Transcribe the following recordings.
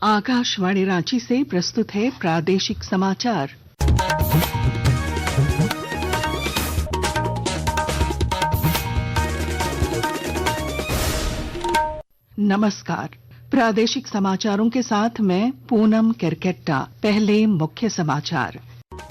आकाशवाणी रांची से प्रस्तुत है प्रादेशिक समाचार। नमस्कार, प्रादेशिक समाचारों के साथ मैं पूनम केरकेट्टा। पहले मुख्य समाचार।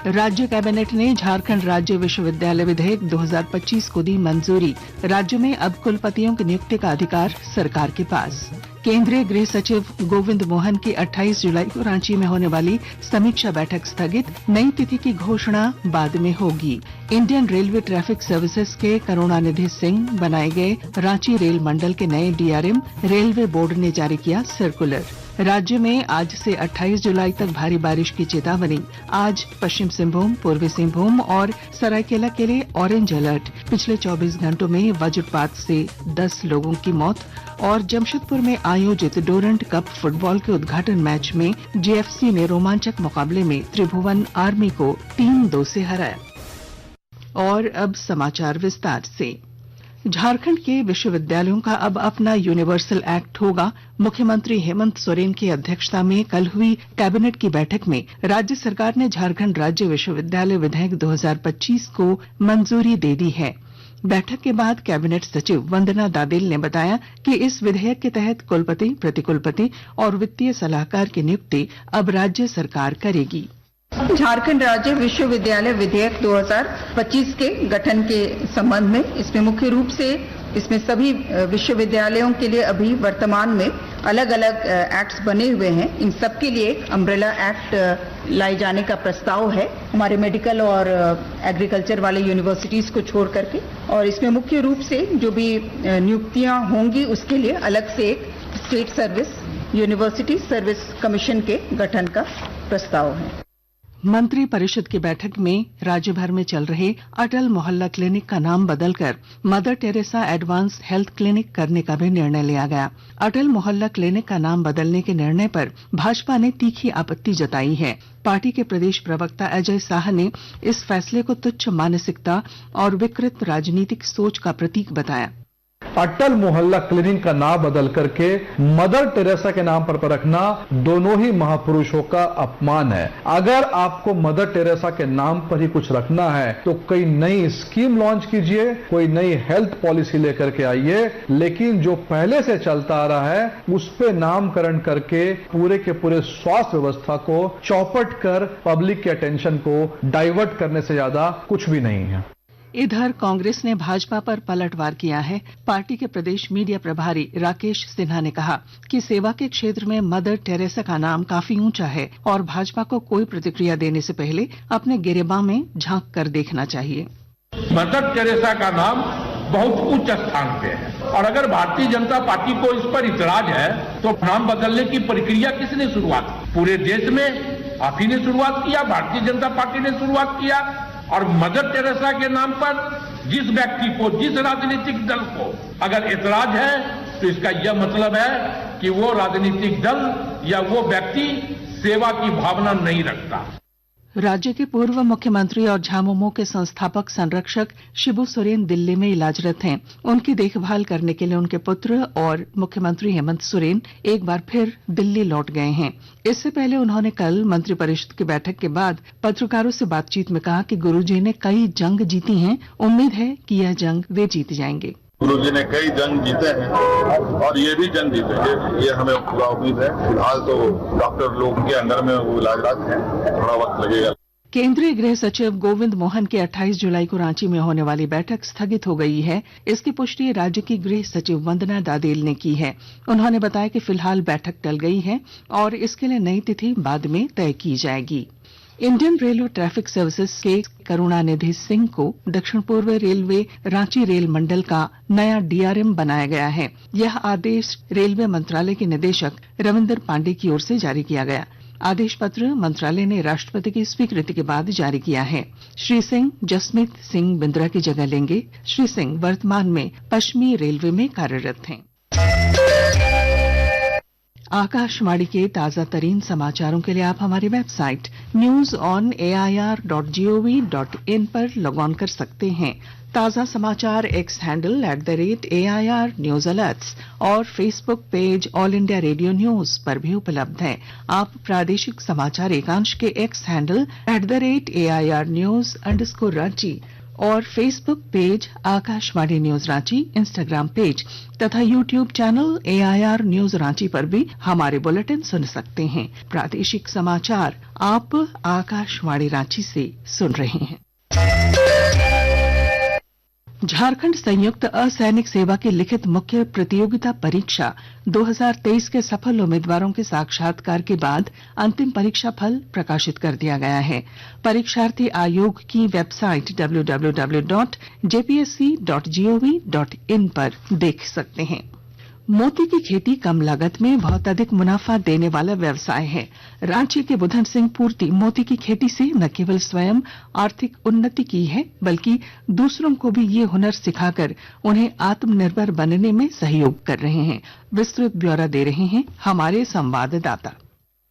राज्य कैबिनेट ने झारखंड राज्य विश्वविद्यालय विधेयक 2025 को दी मंजूरी। राज्य में अब कुलपतियों की नियुक्ति का अधिकार सरकार के पास। केंद्रीय गृह सचिव गोविंद मोहन की 28 जुलाई को रांची में होने वाली समीक्षा बैठक स्थगित। नई तिथि की घोषणा बाद में होगी। इंडियन रेलवे ट्रैफिक सर्विसेज के करुणानिधि सिंह बनाए गए रांची रेल मंडल के नए डीआरएम। रेलवे बोर्ड ने जारी किया सर्कुलर। राज्य में आज से 28 जुलाई तक भारी बारिश की चेतावनी। आज पश्चिम सिंहभूम, पूर्वी सिंहभूम और सरायकेला के लिए ऑरेंज अलर्ट। पिछले 24 घंटों में वज्रपात से 10 लोगों की मौत। और जमशेदपुर में आयोजित डोरंट कप फुटबॉल के उद्घाटन मैच में जेएफसी ने रोमांचक मुकाबले में त्रिभुवन आर्मी को 3-2 से हराया। और अब समाचार विस्तार से। झारखंड के विश्वविद्यालयों का अब अपना यूनिवर्सल एक्ट होगा। मुख्यमंत्री हेमंत सोरेन की अध्यक्षता में कल हुई कैबिनेट की बैठक में राज्य सरकार ने झारखंड राज्य विश्वविद्यालय विधेयक 2025 को मंजूरी दे दी है। बैठक के बाद कैबिनेट सचिव वंदना दादेल ने बताया कि इस विधेयक के तहत कुलपति, प्रतिकुलपति और वित्तीय सलाहकार की नियुक्ति अब राज्य सरकार करेगी। झारखंड राज्य विश्वविद्यालय विधेयक 2025 के गठन के संबंध में इसमें मुख्य रूप से इसमें सभी विश्वविद्यालयों के लिए अभी वर्तमान में अलग अलग एक्ट्स बने हुए हैं। इन सब के लिए एक अम्ब्रेला एक्ट लाए जाने का प्रस्ताव है हमारे मेडिकल और एग्रीकल्चर वाले यूनिवर्सिटीज को छोड़ करके। और इसमें मुख्य रूप से जो भी नियुक्तियां होंगी उसके लिए अलग से एक state service university service commission के गठन का प्रस्ताव है। मंत्री परिषद की बैठक में राज्य भर में चल रहे अटल मोहल्ला क्लिनिक का नाम बदलकर mother Teresa advance health clinic करने का भी निर्णय लिया गया। अटल मोहल्ला क्लिनिक का नाम बदलने के निर्णय पर भाजपा ने तीखी आपत्ति जताई है। पार्टी के प्रदेश प्रवक्ता अजय शाह ने इस फैसले को तुच्छ मानसिकता और विकृत राजनीतिक सोच का प्रतीक बताया। अटल मोहल्ला क्लिनिक का नाम बदल करके मदर टेरेसा के नाम पर रखना दोनों ही महापुरुषों का अपमान है। अगर आपको मदर टेरेसा के नाम पर ही कुछ रखना है तो कोई नई स्कीम लॉन्च कीजिए, कोई नई हेल्थ पॉलिसी लेकर के आइए, लेकिन जो पहले से चलता आ रहा है उस पे नामकरण करके पूरे के पूरे स्वास्थ्य व्यवस्था को चौपट कर पब्लिक के अटेंशन को डाइवर्ट करने से ज्यादा कुछ भी नहीं है। इधर कांग्रेस ने भाजपा पर पलटवार किया है। पार्टी के प्रदेश मीडिया प्रभारी राकेश सिन्हा ने कहा कि सेवा के क्षेत्र में मदर टेरेसा का नाम काफी ऊंचा है और भाजपा को कोई प्रतिक्रिया देने से पहले अपने गिरेबां में झांक कर देखना चाहिए। मदर टेरेसा का नाम बहुत उच्च स्थान पे है और अगर भारतीय जनता पार्टी को इस पर इतराज है तो नाम बदलने की प्रक्रिया किसने शुरुआत की? पूरे देश में आप ही ने शुरुआत किया, भारतीय जनता पार्टी ने शुरुआत किया। और मदर टेरेसा के नाम पर जिस व्यक्ति को, जिस राजनीतिक दल को अगर ऐतराज है तो इसका यह मतलब है कि वो राजनीतिक दल या वो व्यक्ति सेवा की भावना नहीं रखता। राज्य के पूर्व मुख्यमंत्री और झामुमो के संस्थापक संरक्षक शिबू सोरेन दिल्ली में इलाजरत हैं। उनकी देखभाल करने के लिए उनके पुत्र और मुख्यमंत्री हेमंत सोरेन एक बार फिर दिल्ली लौट गए हैं। इससे पहले उन्होंने कल मंत्रिपरिषद की बैठक के बाद पत्रकारों से बातचीत में कहा कि गुरुजी ने कई जंग जीती हैं। उम्मीद है कि यह जंग वे जीत जाएंगे। गुरुजी ने कई जंग जीते हैं और ये भी जंग जीतेंगे, ये हमें पूरा उम्मीद है। फिलहाल तो डॉक्टर लोग के अंदर में वो इलाजरत हैं, थोड़ा वक्त लगेगा। केंद्रीय गृह सचिव गोविंद मोहन की 28 जुलाई को रांची में होने वाली बैठक स्थगित हो गई है। इसकी पुष्टि राज्य की गृह सचिव वंदना दादेल ने की है। उन्होंने बताया कि फिलहाल बैठक टल गई है और इसके लिए नई तिथि बाद में तय की जाएगी। इंडियन रेलवे ट्रैफिक सर्विसेज के करुणानिधि सिंह को दक्षिण पूर्व रेलवे रांची रेल मंडल का नया डीआरएम बनाया गया है। यह आदेश रेलवे मंत्रालय के निदेशक रविंदर पांडे की ओर से जारी किया गया। आदेश पत्र मंत्रालय ने राष्ट्रपति की स्वीकृति के बाद जारी किया है। श्री सिंह जसमीत सिंह बिंद्रा की जगह लेंगे। श्री सिंह वर्तमान में पश्चिमी रेलवे में कार्यरत हैं। आकाशवाणी के ताजा तरीन समाचारों के लिए आप हमारी वेबसाइट news.on.air.gov.in पर लॉग ऑन कर सकते हैं। ताजा समाचार X handle @AIR news alerts और Facebook page All India Radio news पर भी उपलब्ध है। आप प्रादेशिक समाचार एकांश के एक्स हैंडल @AIR न्यूज_रांची और Facebook page Akashvani news Ranchi, Instagram page तथा YouTube channel AIR news Ranchi पर भी हमारे बुलेटिन सुन सकते हैं। प्रादेशिक समाचार आप आकाशवाणी रांची से सुन रहे हैं। झारखंड संयुक्त असैनिक सेवा की लिखित मुख्य प्रतियोगिता परीक्षा 2023 के सफल उम्मीदवारों के साक्षात्कार के बाद अंतिम परीक्षा फल प्रकाशित कर दिया गया है। परीक्षार्थी आयोग की वेबसाइट www.jpsc.gov.in पर देख सकते हैं। मोती की खेती कम लागत में बहुत अधिक मुनाफा देने वाला व्यवसाय है। रांची के बुधन सिंह पूर्ति मोती की खेती से न केवल स्वयं आर्थिक उन्नति की है, बल्कि दूसरों को भी ये हुनर सिखाकर उन्हें आत्मनिर्भर बनने में सहयोग कर रहे हैं। विस्तृत ब्यौरा दे रहे हैं हमारे संवाददाता।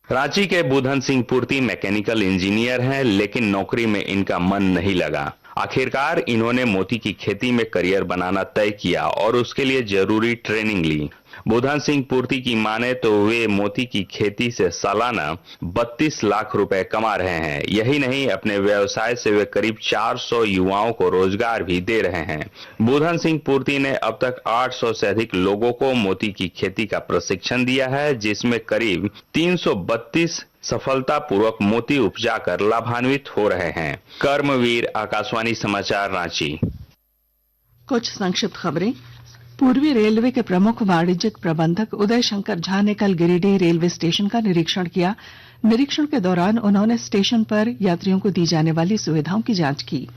रांची के बुधन सिंह पूर्ति मैकेनिकल इंजीनियर हैं, लेकिन नौकरी में इनका मन नहीं लगा। आखिरकार इन्होंने मोती की खेती में करियर बनाना तय किया और उसके लिए जरूरी ट्रेनिंग ली। बुधन सिंह पूर्ति की माने तो वे मोती की खेती से सालाना 32 लाख रुपए कमा रहे हैं। यही नहीं, अपने व्यवसाय से वे करीब 400 युवाओं को रोजगार भी दे रहे हैं। बुधन सिंह पूर्ति ने अब तक 800 से अधिक लोगों को मोती की खेती का प्रशिक्षण दिया है, जिसमें करीब 332 सफलतापूर्वक मोती उपजाकर लाभान्वित हो रहे हैं। कर्मवीर, आकाशवाणी समाचार, रांची। कुछ संक्षिप्त खबरें। पूर्वी रेलवे के प्रमुख वाणिज्यिक प्रबंधक उदय शंकर झा ने कल गिरिडीह रेलवे स्टेशन का निरीक्षण किया। निरीक्षण के दौरान उन्होंने स्टेशन पर यात्रियों को दी जाने वाली सुविधाओं की जांच की।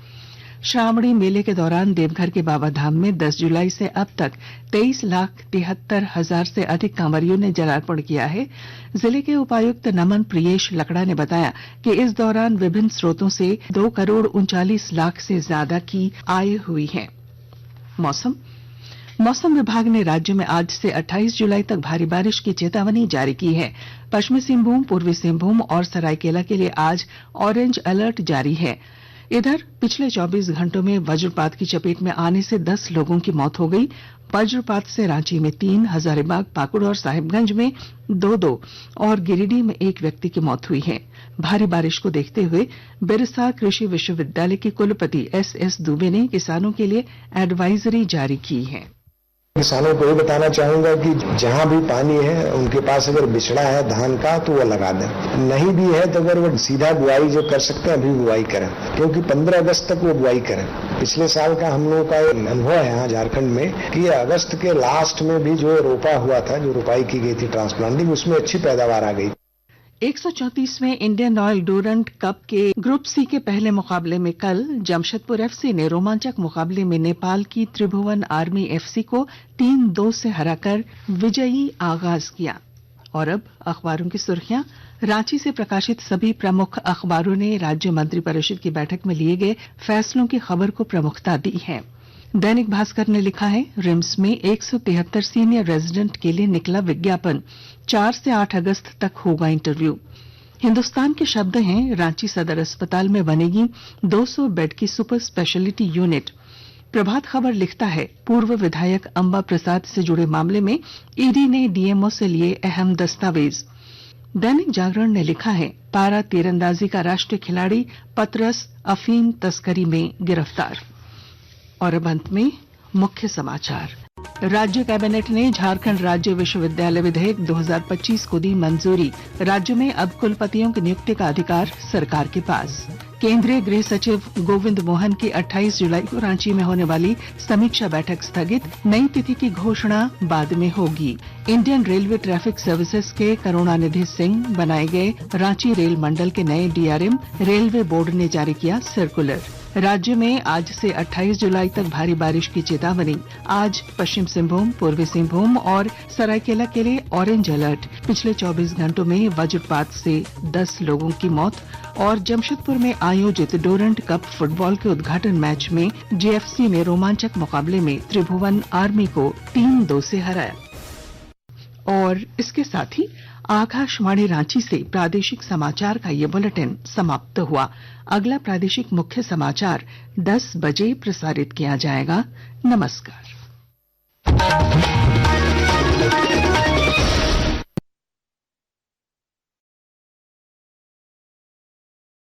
श्रावणी मेले के दौरान देवघर के बाबाधाम में 10 जुलाई से अब तक 23,73,000 से अधिक कांवरियों ने जलार्पण किया है। जिले के उपायुक्त नमन प्रियेश लकड़ा ने बताया कि इस दौरान विभिन्न स्रोतों से 2,39,00,000 से ज्यादा की आय हुई है। मौसम विभाग ने राज्य में आज से 28 जुलाई तक भारी बारिश की चेतावनी जारी की है। पश्चिमी सिंहभूम, पूर्वी सिंहभूम और सरायकेला के लिए आज ऑरेंज अलर्ट जारी है। इधर पिछले 24 घंटों में वज्रपात की चपेट में आने से 10 लोगों की मौत हो गई। वज्रपात से रांची में 3, हजारीबाग, पाकुड़ और साहिबगंज में 2-2 और गिरिडीह में 1 व्यक्ति की मौत हुई है। भारी बारिश को देखते हुए बिरसा कृषि विश्वविद्यालय के कुलपति SS दुबे ने किसानों के लिए एडवाइजरी जारी की है। किसानों को ये बताना चाहूंगा कि जहां भी पानी है उनके पास अगर बिछड़ा है धान का तो वो लगा दें, नहीं भी है तो अगर वो सीधा बुआई जो कर सकते हैं अभी बुआई करें, क्योंकि 15 अगस्त तक वो बुआई करें। पिछले साल का हम लोगों का अनुभव है यहाँ झारखंड में कि अगस्त के लास्ट में भी जो रोपा हुआ था, जो रोपाई की गई थी ट्रांसप्लांटिंग, उसमें अच्छी पैदावार आ गई। 134वें इंडियन ऑयल डूरंट कप के ग्रुप सी के पहले मुकाबले में कल जमशेदपुर FC ने रोमांचक मुकाबले में नेपाल की त्रिभुवन आर्मी FC को 3-2 से हराकर विजयी आगाज किया। और अब अखबारों की सुर्खियां। रांची से प्रकाशित सभी प्रमुख अखबारों ने राज्य मंत्रिपरिषद की बैठक में लिए गए फैसलों की खबर को प्रमुखता दी है। दैनिक भास्कर ने लिखा है, रिम्स में 173 सीनियर रेजिडेंट के लिए निकला विज्ञापन, 4 से 8 अगस्त तक होगा इंटरव्यू। हिंदुस्तान के शब्द हैं, रांची सदर अस्पताल में बनेगी 200 बेड की super speciality unit. Prabhat Khabar लिखता है, पूर्व विधायक अंबा प्रसाद से जुड़े मामले में ईडी ने डीएमओ से लिए अहम दस्तावेज। दैनिक जागरण ने लिखा है, पारा तीरंदाजी का राष्ट्रीय खिलाड़ी पतरस अफीम तस्करी में गिरफ्तार। और अब अंत में मुख्य समाचार। राज्य कैबिनेट ने झारखंड राज्य विश्वविद्यालय विधेयक 2025 को दी मंजूरी। राज्य में अब कुलपतियों की नियुक्ति का अधिकार सरकार के पास। केंद्रीय गृह सचिव गोविंद मोहन की 28 जुलाई को रांची में होने वाली समीक्षा बैठक स्थगित, नई तिथि की घोषणा बाद में होगी। इंडियन रेलवे ट्रैफिक सर्विसेज के करुणानिधि सिंह बनाए गए रांची रेल मंडल के नए DRM। रेलवे बोर्ड ने जारी किया सर्कुलर। राज्य में आज से 28 जुलाई तक भारी बारिश की चेतावनी। आज पश्चिम सिंहभूम, पूर्वी सिंहभूम और सरायकेला के लिए ऑरेंज अलर्ट। पिछले 24 घंटों में वज्रपात से 10 लोगों की मौत। और जमशेदपुर में आयोजित डोरंट कप फुटबॉल के उद्घाटन मैच में JFC ने रोमांचक मुकाबले में त्रिभुवन आर्मी को 3-2 से हराया। और इसके साथ ही आकाशवाणी रांची से प्रादेशिक समाचार का ये बुलेटिन समाप्त हुआ। अगला प्रादेशिक मुख्य समाचार 10 बजे प्रसारित किया जाएगा। नमस्कार।